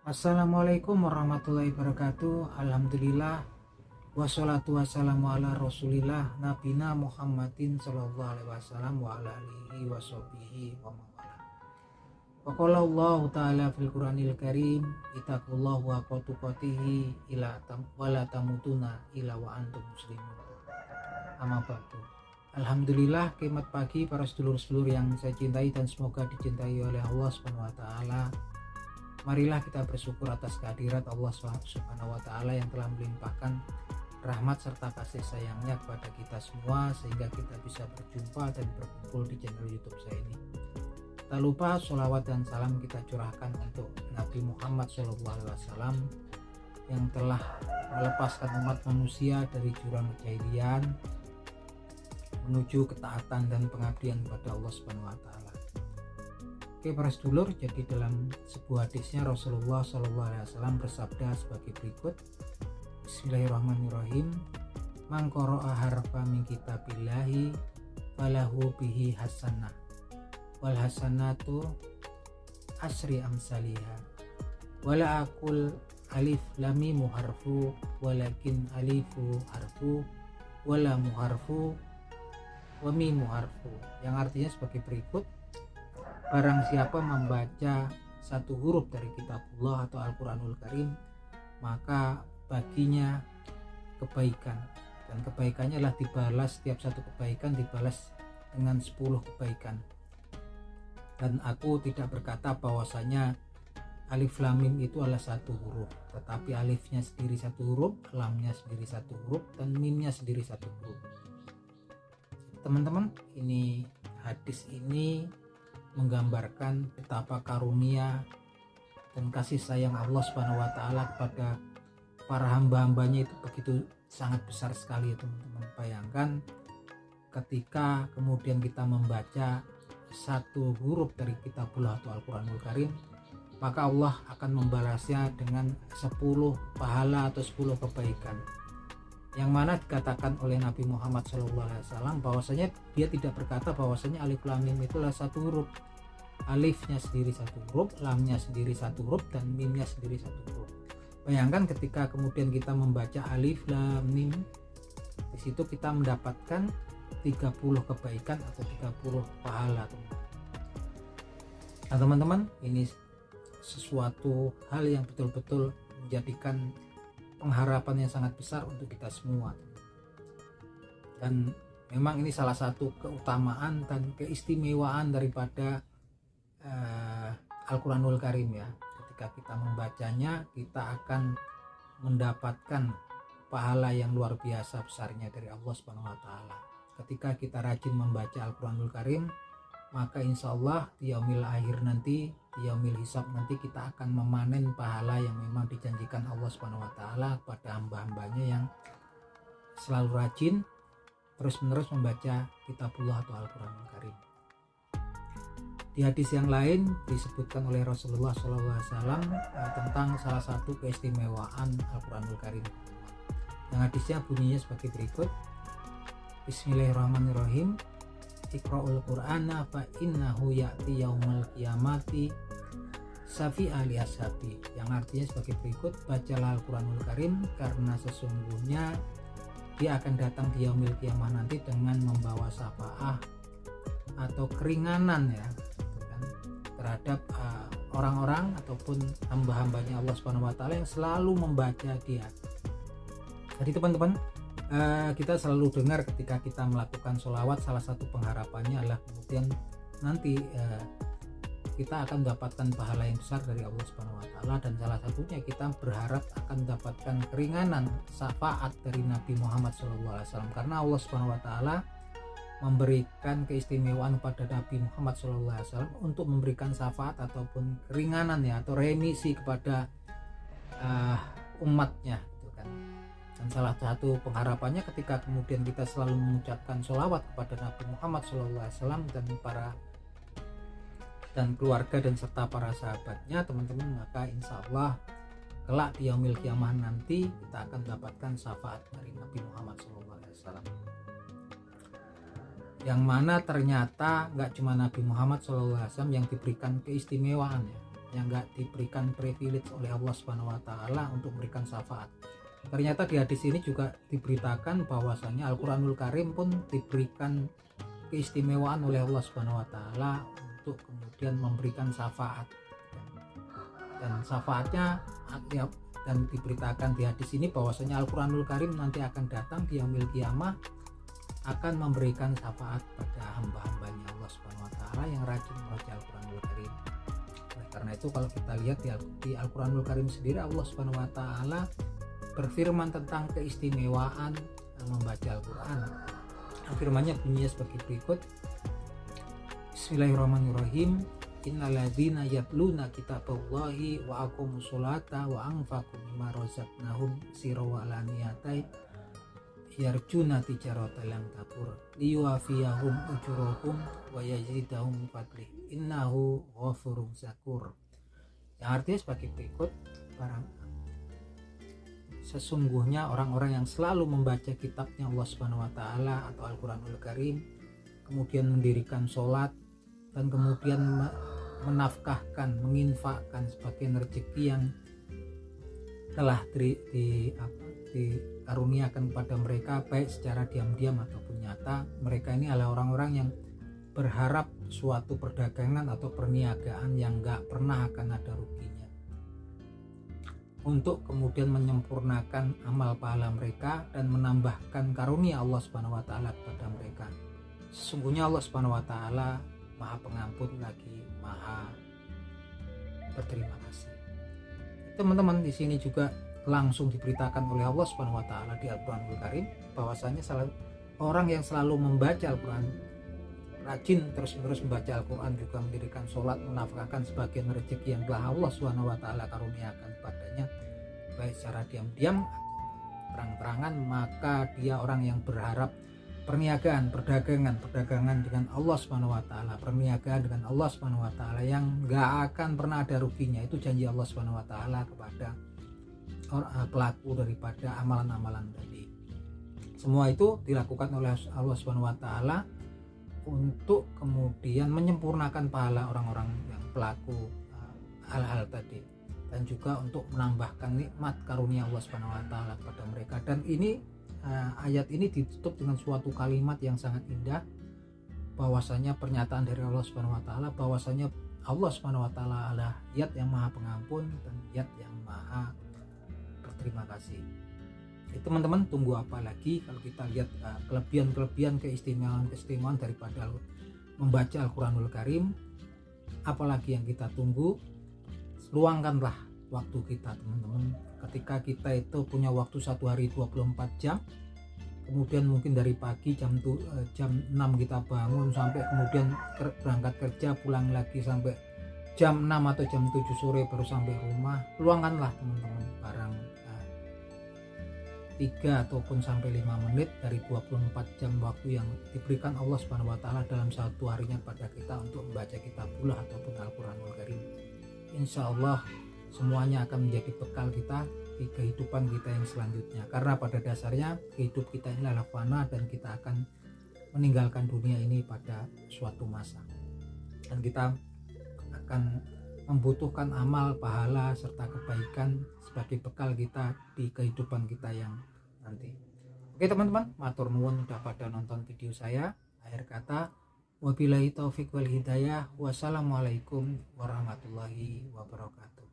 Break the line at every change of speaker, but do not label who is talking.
Assalamualaikum warahmatullahi wabarakatuh. Alhamdulillah wassalatu wassalamu ala rasulillah nabina Muhammadin sallallahu alaihi wasallam wa ala alihi wa sahbihi wa mawala. Wa qala Allah ta'ala fil Qur'anil Karim ittaqullahu haqqa tuqatih wa la tamutunna illa wa antum muslimun. Amma ba'du. Alhamdulillah, kiamat pagi para sedulur-sedulur yang saya cintai dan semoga dicintai oleh Allah Subhanahu wa taala. Marilah kita bersyukur atas kehadirat Allah Subhanahu wa taala yang telah melimpahkan rahmat serta kasih sayangnya kepada kita semua sehingga kita bisa berjumpa dan berkumpul di channel YouTube saya ini. Tak lupa sholawat dan salam kita curahkan untuk Nabi Muhammad SAW yang telah melepaskan umat manusia dari jurang kejahilian menuju ketaatan dan pengabdian kepada Allah Subhanahu wa taala. Oke para sedulur, jadi dalam sebuah hadisnya Rasulullah SAW bersabda sebagai berikut. Bismillahirrahmanirrahim. Man qara'a harfa min kitabillahi falahu bihi hasanah wal hasanatu asri amsaliha wala aqul alif lam mim harfu walakin alifu harfu wala harfu wa mim harfu, yang artinya sebagai berikut. Barang siapa membaca satu huruf dari kitabullah atau Al-Quranul Karim, maka baginya kebaikan, dan kebaikannya adalah dibalas, setiap satu kebaikan dibalas dengan 10 kebaikan. Dan aku tidak berkata bahwasanya alif lam mim itu adalah satu huruf, tetapi alifnya sendiri satu huruf, lamnya sendiri satu huruf, dan mimnya sendiri satu huruf. Teman-teman, ini hadis ini menggambarkan betapa karunia dan kasih sayang Allah Subhanahu wa taala kepada para hamba-hambanya itu begitu sangat besar sekali ya teman-teman. Bayangkan ketika kemudian kita membaca satu huruf dari kitabullah atau Al-Quranul Karim, maka Allah akan membalasnya dengan 10 pahala atau 10 kebaikan, yang mana dikatakan oleh Nabi Muhammad SAW bahwasanya dia tidak berkata bahwasanya alif lam mim itulah satu huruf. Alifnya sendiri satu huruf, lamnya sendiri satu huruf, dan mimnya sendiri satu huruf. Bayangkan ketika kemudian kita membaca alif lam mim, di situ kita mendapatkan 30 kebaikan atau 30 pahala. Nah teman-teman, ini sesuatu hal yang betul-betul menjadikan pengharapan yang sangat besar untuk kita semua. Dan memang ini salah satu keutamaan dan keistimewaan daripada Al-Quranul Karim ya. Ketika kita membacanya, kita akan mendapatkan pahala yang luar biasa besarnya dari Allah Subhanahu wa taala. Ketika kita rajin membaca Al-Quranul Karim, maka insya Allah di yaumil akhir nanti, di yaumil hisab nanti, kita akan memanen pahala yang memang dijanjikan Allah Subhanahu wa taala kepada hamba-hambanya yang selalu rajin terus-menerus membaca kitabullah atau Al-Quranul Karim. Di hadis yang lain disebutkan oleh Rasulullah SAW tentang salah satu keistimewaan Al-Quranul Karim. Yang hadisnya bunyinya sebagai berikut. Bismillahirrahmanirrahim. Iqra'ul Qur'ana fa innahu ya'ti yaumal qiyamati syafi'a li ashabi, yang artinya sebagai berikut. Bacalah Al-Quranul Karim karena sesungguhnya dia akan datang di yaumil qiyamah nanti dengan membawa syafaah atau keringanan ya terhadap orang-orang ataupun hamba-hambanya Allah Subhanahu wa taala yang selalu membaca dia. Jadi teman-teman, kita selalu dengar ketika kita melakukan sholawat, salah satu pengharapannya adalah kemudian nanti kita akan mendapatkan pahala yang besar dari Allah Subhanahu wa taala, dan salah satunya kita berharap akan mendapatkan keringanan syafaat dari Nabi Muhammad SAW, karena Allah Subhanahu wa taala memberikan keistimewaan pada Nabi Muhammad SAW untuk memberikan syafaat ataupun keringanan ya, atau remisi kepada umatnya gitu kan. Dan salah satu pengharapannya ketika kemudian kita selalu mengucapkan sholawat kepada Nabi Muhammad SAW dan keluarga dan serta para sahabatnya teman-teman, maka insya Allah kelak di yaumil qiyamah nanti kita akan mendapatkan syafaat dari Nabi Muhammad SAW, yang mana ternyata nggak cuma Nabi Muhammad SAW yang diberikan keistimewaan ya, yang nggak diberikan privilege oleh Allah Subhanahu wa taala untuk memberikan syafaat. Ternyata di hadis ini juga diberitakan bahwasanya Al-Qur'anul Karim pun diberikan keistimewaan oleh Allah Subhanahu wa taala untuk kemudian memberikan syafaat. Dan syafaatnya dan diberitakan di hadis ini bahwasanya Al-Qur'anul Karim nanti akan datang di yaumil qiyamah akan memberikan syafaat pada hamba-hambanya Allah Subhanahu wa taala yang rajin membaca Al-Qur'anul Karim. Oleh karena itu kalau kita lihat di Al-Qur'anul Karim sendiri Allah Subhanahu wa taala berfirman tentang keistimewaan membaca Al-Qur'an. Firman-Nya bunyinya sebagai berikut. Bismillahirrahmanirrahim. Innalladzina yatluna kitaballahi wa aqamus sholata wa anfaqu mimma razaqnahum sirran wa alaniyatan yarjuna tijaratan lan tabur liyuwafiyahum ujurahum wa yazidahum min fadlih innahu ghafurun syakur. Yang artinya sebagai berikut, sesungguhnya orang-orang yang selalu membaca kitabnya Allah Subhanahu wa taala atau Al-Qur'anul Karim, kemudian mendirikan sholat dan kemudian menafkahkan, menginfakkan sebagian rezeki yang telah dikaruniakan kepada mereka baik secara diam-diam ataupun nyata. Mereka ini adalah orang-orang yang berharap suatu perdagangan atau perniagaan yang gak pernah akan ada ruginya, untuk kemudian menyempurnakan amal pahala mereka dan menambahkan karunia Allah Subhanahu wa taala kepada mereka. Sesungguhnya Allah Subhanahu wa taala Maha Pengampun lagi Maha berterima kasih. Teman-teman, di sini juga langsung diberitakan oleh Allah Subhanahu wa taala di Al-Qur'anul Karim bahwasanya orang yang selalu membaca Al-Qur'an, rajin terus-menerus membaca Al-Qur'an, juga mendirikan sholat, menafkahkan sebagian rezeki yang telah Allah Subhanahu wa taala karuniakan padanya baik secara diam-diam terang-terangan, maka dia orang yang berharap perniagaan, perdagangan dengan Allah Subhanahu wa taala, perniagaan dengan Allah Subhanahu wa taala yang gak akan pernah ada ruginya. Itu janji Allah Subhanahu wa taala kepada pelaku daripada amalan-amalan tadi. Semua itu dilakukan oleh Allah Subhanahu wa taala untuk kemudian menyempurnakan pahala orang-orang yang pelaku hal-hal tadi, dan juga untuk menambahkan nikmat karunia Allah Subhanahu wa taala kepada mereka. Dan ini ayat ini ditutup dengan suatu kalimat yang sangat indah, bahwasanya pernyataan dari Allah Subhanahu wa taala bahwasanya Allah Subhanahu wa taala adalah Zat yang Maha Pengampun dan Zat yang Maha berterima kasih. Teman-teman, tunggu apa lagi kalau kita lihat kelebihan-kelebihan, keistimewaan daripada membaca Al-Qur'anul Karim. Apalagi yang kita tunggu? Luangkanlah waktu kita, teman-teman. Ketika kita itu punya waktu satu hari 24 jam, kemudian mungkin dari pagi jam 6 kita bangun sampai kemudian berangkat kerja, pulang lagi sampai jam 6 atau jam 7 sore baru sampai rumah. Luangkanlah teman-teman barang 3 ataupun sampai 5 menit dari 24 jam waktu yang diberikan Allah Subhanahu wa taala dalam satu harinya pada kita untuk membaca kitabullah ataupun Al-Qur'anul Karim. Insya Allah semuanya akan menjadi bekal kita di kehidupan kita yang selanjutnya, karena pada dasarnya hidup kita ini adalah fana dan kita akan meninggalkan dunia ini pada suatu masa, dan kita akan membutuhkan amal, pahala serta kebaikan sebagai bekal kita di kehidupan kita yang nanti. Oke teman-teman, matur nuwun udah pada nonton video saya. Akhir kata, wabillahi taufik wal hidayah. Wassalamualaikum warahmatullahi wabarakatuh.